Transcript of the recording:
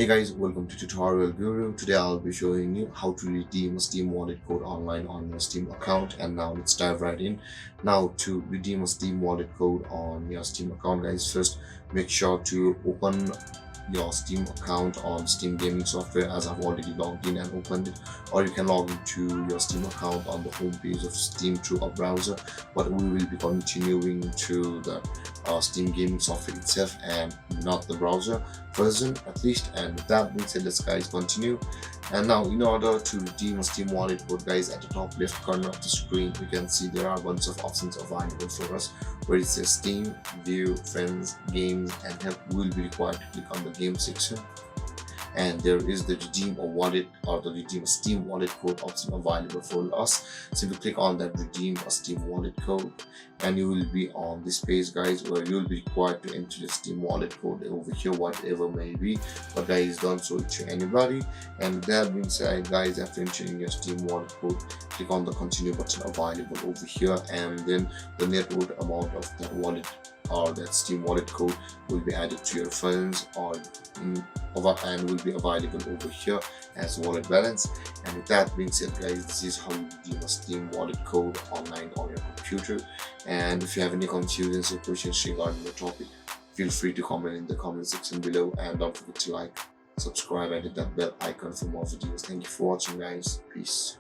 Hey guys, welcome to Tutorial Guru. Today I'll be showing you how to redeem a Steam wallet code online on your Steam account. And now let's dive right in. Now to redeem a Steam wallet code on your Steam account, guys, first make sure to open your Steam account on Steam gaming software, as I've already logged in and opened it, or you can log into your Steam account on the home page of Steam through a browser. But we will be continuing to the Steam gaming software itself and not the browser version at least. And with that being said, let's guys continue. And now in order to redeem a Steam wallet code, guys, at the top left corner of the screen you can see there are a bunch of options available for us, where it says Steam, View, Friends, Games and Help. We will be required to click on the game section, and there is the redeem a wallet or the redeem a Steam wallet code option available for us. Simply click on that redeem a Steam wallet code and you will be on this page, guys, where you will be required to enter the Steam wallet code over here, whatever may be. But guys, don't show it to anybody. And with that being said, guys, after entering your Steam wallet code, click on the continue button available over here, and then the net worth amount of that wallet or that Steam wallet code will be added to your funds or and will be available over here as wallet balance. And with that being said, guys, this is how you redeem a Steam wallet code online on your computer. And if you have any confusions or questions regarding the topic, feel free to comment in the comment section below, and don't forget to like, subscribe and hit that bell icon for more videos. Thank you for watching, guys. Peace.